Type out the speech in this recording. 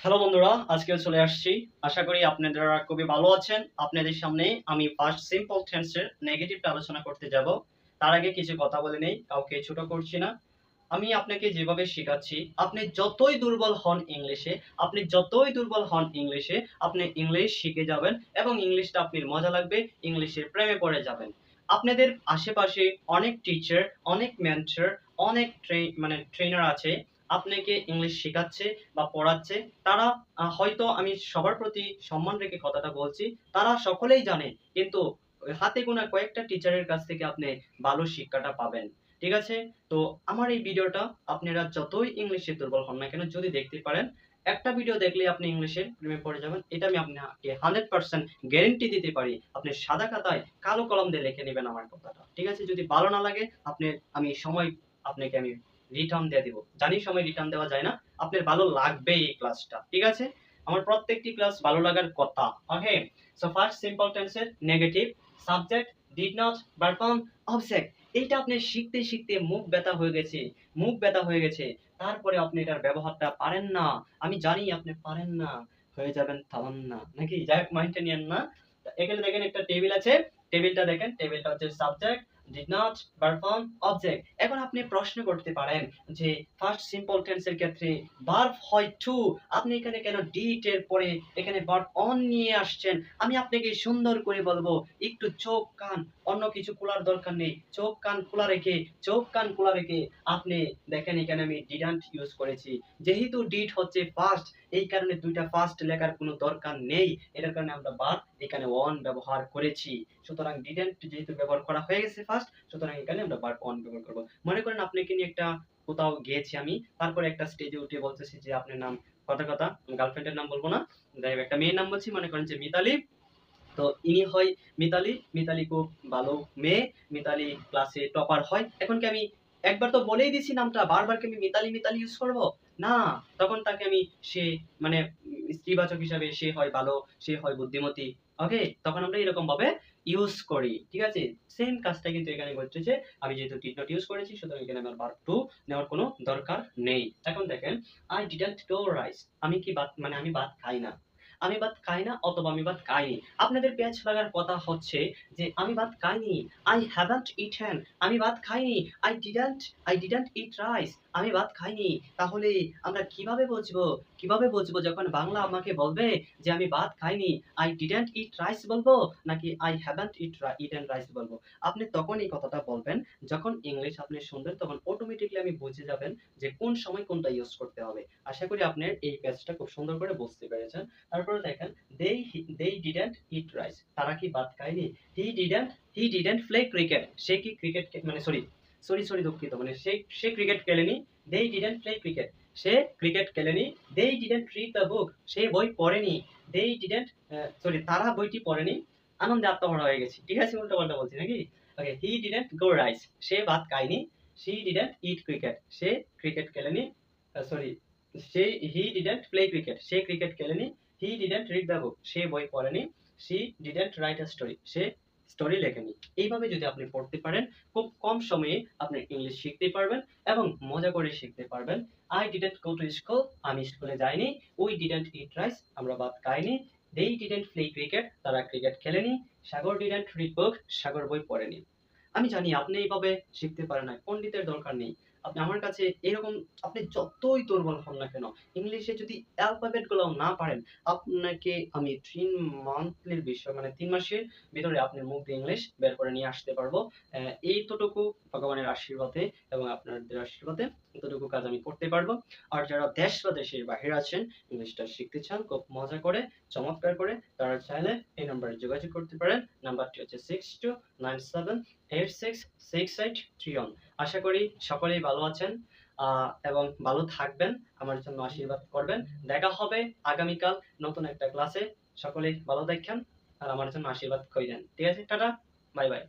Hello বন্ধুরা, আজকে চলে আসছি। আশা করি আপনারা খুবই ভালো আছেন। আপনাদের সামনে আমি ফার্স্ট সিম্পল টেন্সের নেগেটিভটা আলোচনা করতে যাব। তার আগে কিছু কথা বলে নেই, কাউকে ছোট করছি না। আমি আপনাকে যেভাবে শেখাচ্ছি, আপনি যতই দুর্বল হন ইংলিশে, আপনি ইংলিশ শিখে যাবেন এবং ইংলিশটা আপনার মজা লাগবে, ইংলিশের প্রেমে পড়ে যাবেন। আপনাদের আশেপাশে অনেক টিচার, অনেক মেন্টর, অনেক ট্রেনার আছে আপনাকে ইংলিশ শেখাচ্ছে বা পড়াচ্ছে। তারা হয়তো আমি সবার প্রতি সম্মান রেখে কথাটা বলছি, তারা সকলেই জানে, কিন্তু হাতে গোনা কয়েকটা টিচারের কাছ থেকে আপনি ভালো শিক্ষাটা পাবেন। ঠিক আছে? তো আমার এই ভিডিওটা আপনারা যতই ইংলিশে দুর্বল হন না কেন, যদি দেখতে পারেন, একটা ভিডিও দেখলেই আপনি ইংলিশের প্রেমে পড়ে যাবেন। এটা আমি আপনাকে 100% গ্যারান্টি দিতে পারি। আপনি সাদা খাতায় কালো কলম দিয়ে লিখে নেবেন আমার কথাটা। ঠিক আছে? যদি ভালো না লাগে, আপনাকে আমি রিটার্ন দিয়ে দিব। জানি সময় রিটার্ন দেওয়া যায় না। আপনার ভালো লাগবে এই ক্লাসটা। ঠিক আছে? আমার প্রত্যেকটি ক্লাস ভালো লাগার কথা। ওকে? সো ফার্স্ট সিম্পল টেন্সের negative subject did not verb form object. এইটা আপনি শিখতে শিখতে মুখ ব্যথা হয়ে গেছে। তারপরে আপনি এটার ব্যবহারটা পারেন না। আমি জানি আপনি পারেন না। হয়ে যাবেন তামান্না। নাকি? যাই হোক, মাইন্ডটা নিয়েন না। এখানে দেখেন একটা টেবিল আছে। টেবিলটা দেখেন। টেবিলটা হচ্ছে subject did not verb form object. এখন আপনি প্রশ্ন করতে পারেন যে ফার্স্ট সিম্পল টেন্সের ক্ষেত্রে ভার্ব হয় টু, আপনি এখানে কেন ডিড এর পরে এখানে ভার্ব অন নিয়ে আসছেন? আমি আপনাকে সুন্দর করে বলবো, একটু চোখ কান অন্য কিছু খোলার দরকার নেই। চোখ কান খোলা রেখে আপনি দেখেন, এখানে আমি ডিডন্ট ইউজ করেছি। যেহেতু ডিড হচ্ছে ফার্স্ট, এই কারণে দুইটা ফার্স্ট লেখার কোনো দরকার নেই। এটার কারণে আমরা ভার্ব এখানে অন ব্যবহার করেছি। সুতরাং ডিডন্ট যেহেতু ব্যবহার করা হয়ে গেছে ফার্স্ট, সুতরাং এখানে আমরা ভার্ব অন ব্যবহার করব। মনে করেন আপনাকে নিয়ে একটা কোথাও গিয়েছি আমি, তারপরে একটা স্টেজে উঠে বলতেছি যে আপনার নাম, কথা গার্লফ্রেন্ডের নাম বলবো না, যাই হোক একটা মেয়ের নাম বলছি, মনে করেন যে মিতালি। তো ইনি হয় মিতালি। মিতালি খুব ভালো মেয়ে। মিতালি ক্লাসে টপার হয়। এখন কি আমি একবার তো বলেই দিছি নামটা, বারবার কি আমি মিতালি মিতালি ইউজ করব? না। তখন তাকে আমি সে মানে স্ত্রীবাচক হিসাবে সে হয় ভালো, সে হয় বুদ্ধিমতী। ওকে? তখন আমরা এরকম ভাবে ইউজ করি। ঠিক আছে? সেম কাজটা কিন্তু এখানে করতেছে। আমি যেহেতু ডিড নট ইউজ করেছি, সুতরাং এখানে আমার ভার্ব টু নেওয়ার কোনো দরকার নেই। এখন দেখেন, আই ডিডন্ট গো রাইস। আমি ভাত খাই না। আমি ভাত খাই না অথবা আমি ভাত খাইনি। আপনাদের পেঁয়াজ লাগার কথা হচ্ছে যে আমি ভাত খাইনি। I haven't eaten. আমি ভাত খাইনি। I didn't eat rice. আমি ভাত খাইনি। তাহলে আমরা কিভাবে বুঝবো যখন বাংলা আমাকে বলবে যে আমি ভাত খাইনি, I didn't eat rice বলবো নাকি I haven't eaten rice বলবো? আপনি তখন এই কথাটা বলবেন যখন ইংলিশ আপনি শুনবেন, তখন অটোমেটিক্যালি আমি বুঝে যাবেন যে কোন সময় কোনটা ইউজ করতে হবে। আশা করি আপনার এই পেজটা খুব সুন্দর করে বুঝতে পেরেছেন। তারপরে দেখেন, they didn't eat rice. তারা কি ভাত খায়নি? He didn't play cricket. সে কি ক্রিকেট মানে সরি দুঃখিত, মানে সে ক্রিকেট খেলেনি। They didn't play cricket. সে ক্রিকেট খেলেনি। They didn't read the book. সে বই পড়েনি। তারা বইটি পড়েনি। আনন্দে আত্মহারা হয়ে গেছি। ঠিক আছে? উল্টো-পাল্টা বলছি নাকি? ওকে, he didn't go rice. সে ভাত খায়নি। She didn't eat cricket. সে ক্রিকেট খেলেনি। Sorry he didn't play cricket. সে ক্রিকেট খেলেনি। He didn't read the book. সে বই পড়েনি। She didn't write a story. সে স্টোরি লেখেনি। এইভাবে যদি আপনি পড়তে পারেন, খুব কম সময়ে আপনি ইংলিশ শিখতে পারবেন এবং মজা করে শিখতে পারবেন। I didn't go to school. আমি স্কুলে যাইনি। We didn't eat rice. আমরা ভাত খাইনি। They didn't play cricket. তারা ক্রিকেট খেলেনি। সাগর didn't read book. সাগর বই পড়েনি। আমি জানি আপনি এইভাবে শিখতে পারেন না। পণ্ডিতের দরকার নেই। আপনি আমার কাছে এরকম, আপনি যতই দুর্বল হন না কেন, ইংলিশে যদি অ্যালফাবেট গুলো না পারেন, আপনাকে আমি 3 মান্থলির বিষয়, মানে 3 মাসের ভিতরে আপনার মুখ দিয়ে ইংলিশ বের করে নিয়ে আসতে পারবো। এইতটুকু ভগবানের আশীর্বাদে এবং আপনাদের আশীর্বাদে এতটুকু কাজ আমি করতে পারবো। আর যারা দেশ বা দেশের বাহিরে আছেন, ইংলিশটা শিখতে চান খুব মজা করে, চমৎকার করে, তারা চাইলে এই নম্বরে যোগাযোগ করতে পারেন। নাম্বারটি হচ্ছে 6297866831। আশা করি সকলেই ভালো আছেন এবং ভালো থাকবেন। আমার জন্য আশীর্বাদ করবেন। দেখা হবে আগামীকাল নতুন একটা ক্লাসে। সকলেই ভালো থাকেন আর আমার জন্য আশীর্বাদ কইরেন। ঠিক আছে? Tata, bye bye.